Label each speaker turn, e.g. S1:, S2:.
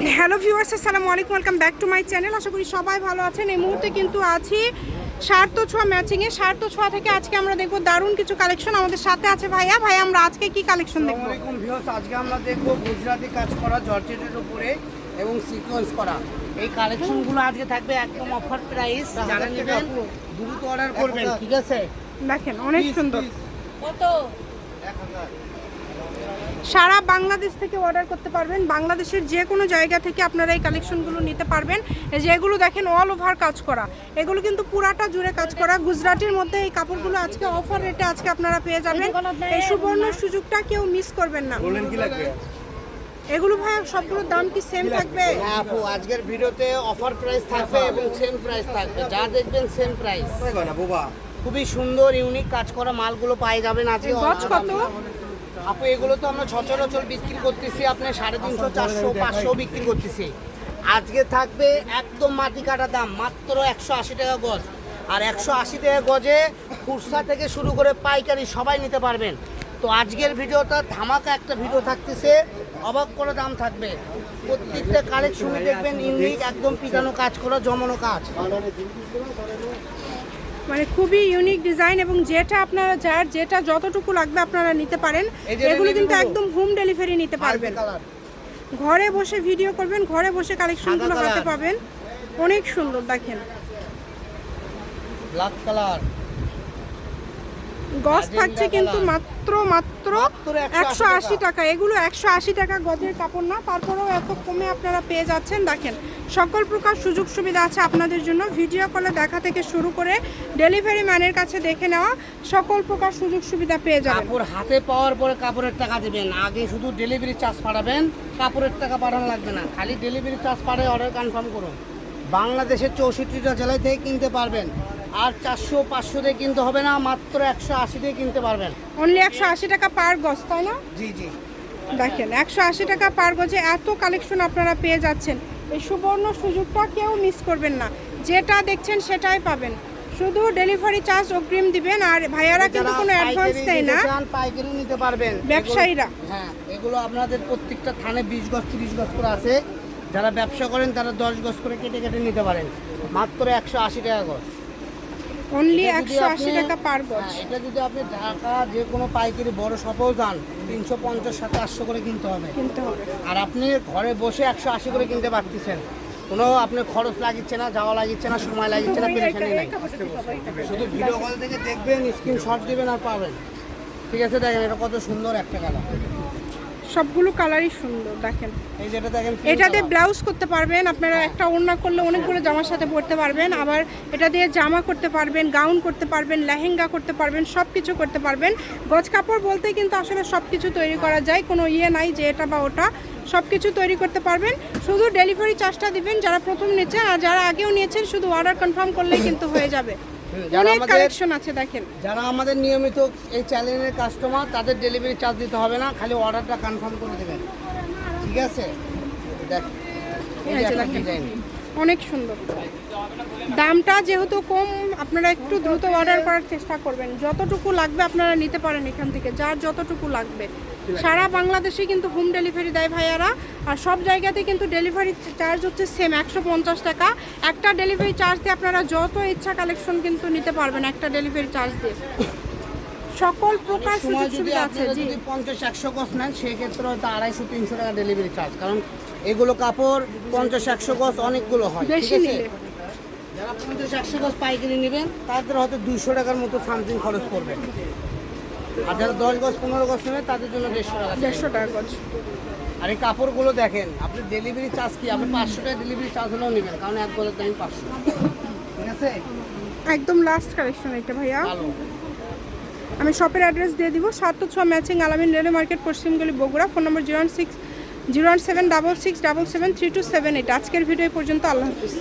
S1: Hello viewers, আসসালামু আলাইকুম, welcome back to my channel. আশা করি সবাই ভালো আছেন। এই মুহূর্তে কিন্তু আছি সার্থ ছোঁয়া ম্যাচিংয়ে। সার্থ ছোঁয়া থেকে আজকে আমরা দেখব দারুণ কিছু কালেকশন। আমাদের সাথে আছে ভাইয়া। আমরা আজকে কি কালেকশন দেখব?
S2: আসসালামু আলাইকুম ভিউয়ার্স, আজকে আমরা দেখব গুজরাটি কাজ করা জর্জেটের উপরে এবং সিকোয়েন্স করা এই কালেকশনগুলো আজকে থাকবে একদম অফার প্রাইস। যারা নেবেন দ্রুত অর্ডার করবেন, ঠিক আছে?
S1: দেখেন অনেক সুন্দর। কত? সারা বাংলাদেশ থেকে অর্ডার করতে পারবেন। বাংলাদেশের যে কোনো জায়গা থেকে আপনারা এই কালেকশনগুলো নিতে পারবেন। যেগুলো দেখেন অল ওভার কাজ করা, এগুলো কিন্তু পুরাটা জুড়ে কাজ করা। গুজরাটির মধ্যে এই কাপড়গুলো আজকে অফার রেটে আজকে আপনারা পেয়ে যাবেন। এই সুবর্ণ সুযোগটা কেউ মিস করবেন না।
S2: বলেন কি লাগবে?
S1: এগুলো ভাইয়া সবগুলোর দাম কি সেম থাকবে?
S2: হ্যাঁ আপু, আজকের ভিডিওতে অফার প্রাইস থাকবে এবং সেম প্রাইস থাকবে। যা দেখবেন সেম প্রাইস। খুবই সুন্দর ইউনিক কাজ করা মালগুলো পাই যাবেন আজকে।
S1: গজ কত
S2: আপু? এগুলো তো আমরা সচরাচর বিক্রি করতেছি আপনার 350, 400, 500 বিক্রি করতেছি। আজকে থাকবে একদম মাটি কাটা দাম, মাত্র 180 টাকা গজ। আর 180 টাকা গজে খুচরা থেকে শুরু করে পাইকারি সবাই নিতে পারবেন। তো আজকের ভিডিওটা ধামাকা একটা ভিডিও থাকতেছে, অবাক করে দাম থাকবে। প্রত্যেকটা কালেকশনে দেখবেন ইউনিক, একদম পিটানো কাজ করা, জমানো কাজ,
S1: মানে খুবই ইউনিক ডিজাইন। এবং যেটা আপনারা যেটা যতটুকু লাগবে আপনারা নিতে পারেন। এগুলো কিন্তু একদম হোম ডেলিভারি নিতে পারবেন। ঘরে বসে ভিডিও করবেন, ঘরে বসে কালেকশনগুলো হাতে পাবেন। অনেক সুন্দর দেখেন।
S2: ব্ল্যাক কালার
S1: গজ থাকছে কিন্তু মাত্র 180 টাকা। এগুলো 180 টাকা গজের কাপড় না, তারপরেও এত কমে আপনারা পেয়ে যাচ্ছেন। দেখেন সকল প্রকার সুযোগ সুবিধা আছে আপনাদের জন্য। ভিডিও কলে দেখা থেকে শুরু করে ডেলিভারি ম্যানের কাছে দেখে নেওয়া, সকল প্রকার সুযোগ সুবিধা পেয়ে যাবেন।
S2: কাপড় হাতে পাওয়ার পরে কাপড়ের টাকা দেবেন। আগে শুধু ডেলিভারি চার্জ পাঠাবেন, কাপড়ের টাকা পাঠানো লাগবে না। খালি ডেলিভারি চার্জ পাঠিয়ে অর্ডার কনফার্ম করুন। বাংলাদেশের 64টা জেলায় থেকে কিনতে পারবেন। আর 400, 500 দিয়ে কিনতে হবে না, মাত্র 180 দিয়ে কিনতে পারবেন।
S1: অনলি 180 টাকা পার গজ, তাই না?
S2: জি জি,
S1: দেখেন 180 টাকা পার গজে এত কালেকশন আপনারা পেয়ে যাচ্ছেন। এই সুবর্ণ সুযোগটা কেউ মিস করবেন না। যেটা দেখছেন সেটাই পাবেন, শুধু ডেলিভারি চার্জ অগ্রিম দিবেন। আর ভাইয়ারা কিন্তু কোনো অ্যাডভান্স দেয় না,
S2: পাইকারি নিতে পারবেন
S1: ব্যবসায়ীরা।
S2: হ্যাঁ, এগুলো আপনাদের প্রত্যেকটা থানে 20 গজ 30 গজ করে আছে। যারা ব্যবসা করেন তারা 10 গজ করে কেটে কেটে নিতে পারেন। মাত্র 180 টাকা গজ,
S1: অনলি 180 টাকা পার গজ।
S2: এটা যদি আপনি ঢাকা যে কোনো পাইকারি বড় শপেও যান 350, 700 করে কিনতে হবে। আর আপনি ঘরে বসে 180 করে কিনতে পারতেছেন। কোনো আপনার খরচ লাগিচ্ছে না, যাওয়া লাগিচ্ছে না, সময় লাগিচ্ছে না, পেরেশানি নাই। শুধু ভিডিও কল থেকে দেখবেন, স্ক্রিনশট দিবেন আর পাবেন। ঠিক আছে, দেখেন এটা কত সুন্দর একটা কালার।
S1: সবগুলো কালারই সুন্দর দেখেন।
S2: এই যেটা দেখেন,
S1: এটাতে ব্লাউজ করতে পারবেন আপনারা। একটা ওড়না করলে অনেকগুলো জামার সাথে পরতে পারবেন। আবার এটা দিয়ে জামা করতে পারবেন, গাউন করতে পারবেন, লেহেঙ্গা করতে পারবেন, সব কিছু করতে পারবেন। গজ কাপড় বলতে কিন্তু আসলে সব কিছু তৈরি করা যায়, কোনো নাই যে এটা বা ওটা, সব কিছু তৈরি করতে পারবেন। শুধু ডেলিভারি চার্জটা দিবেন যারা প্রথম নিচ্ছেন। আর যারা আগেও নিয়েছেন শুধু অর্ডার কনফার্ম করলেই কিন্তু হয়ে যাবে। অনেক কালেকশন আছে দেখেন।
S2: যারা আমাদের নিয়মিত এই চ্যানেলের কাস্টমার, তাদের ডেলিভারি চার্জ দিতে হবে না, খালি অর্ডারটা কনফার্ম করে দেবেন। ঠিক আছে, দেখেন
S1: অনেক সুন্দর। দামটা যেহেতু কম, আপনারা একটু দ্রুত অর্ডার করার চেষ্টা করবেন। যতটুকু লাগবে আপনারা নিতে পারেন এখান থেকে, যার যতটুকু লাগবে। সারা বাংলাদেশে কিন্তু হোম ডেলিভারি দেয় ভাইয়ারা। আর সব জায়গাতে কিন্তু ডেলিভারি চার্জ হচ্ছে সেম 150 টাকা। একটা ডেলিভারি চার্জ দিয়ে আপনারা যত ইচ্ছা কালেকশন কিন্তু নিতে পারবেন একটা ডেলিভারি চার্জ দিয়ে। সকল প্রকার সুযোগ সুবিধা আছে।
S2: যদি 50-100 গজ নেন সেক্ষেত্রে হয়তো 250-300 টাকা ডেলিভারি চার্জ, কারণ এগুলো কাপড় 50-100 গজ অনেকগুলো হয়।
S1: বেশি নিলে
S2: যারা 50-100 গজ পাইকারি নেবেন তাদের হয়তো 200 টাকার মতো সামথিং খরচ পড়বে। আর যারা 10 গজ 15 গজ নেবেন তাদের জন্য 150 টাকা
S1: গজ।
S2: আর এই কাপড়গুলো দেখেন, আপনি ডেলিভারি চার্জ কি আপনি 500 টাকা ডেলিভারি চার্জ হলেও নেবেন, কারণ এক গজের দাম 500। ঠিক আছে, একদম
S1: লাস্ট কালেকশন এটা ভাইয়া। আমি শপের অ্যাড্রেস দিয়ে দিব। সার্থ ছোঁয়া ম্যাচিং, আলামিন রেলওয়ে মার্কেট, পশ্চিমগলি, বগুড়া। Phone number 016 017 66 77 3278। আজকের ভিডিও পর্যন্ত। আল্লাহ হাফিজ।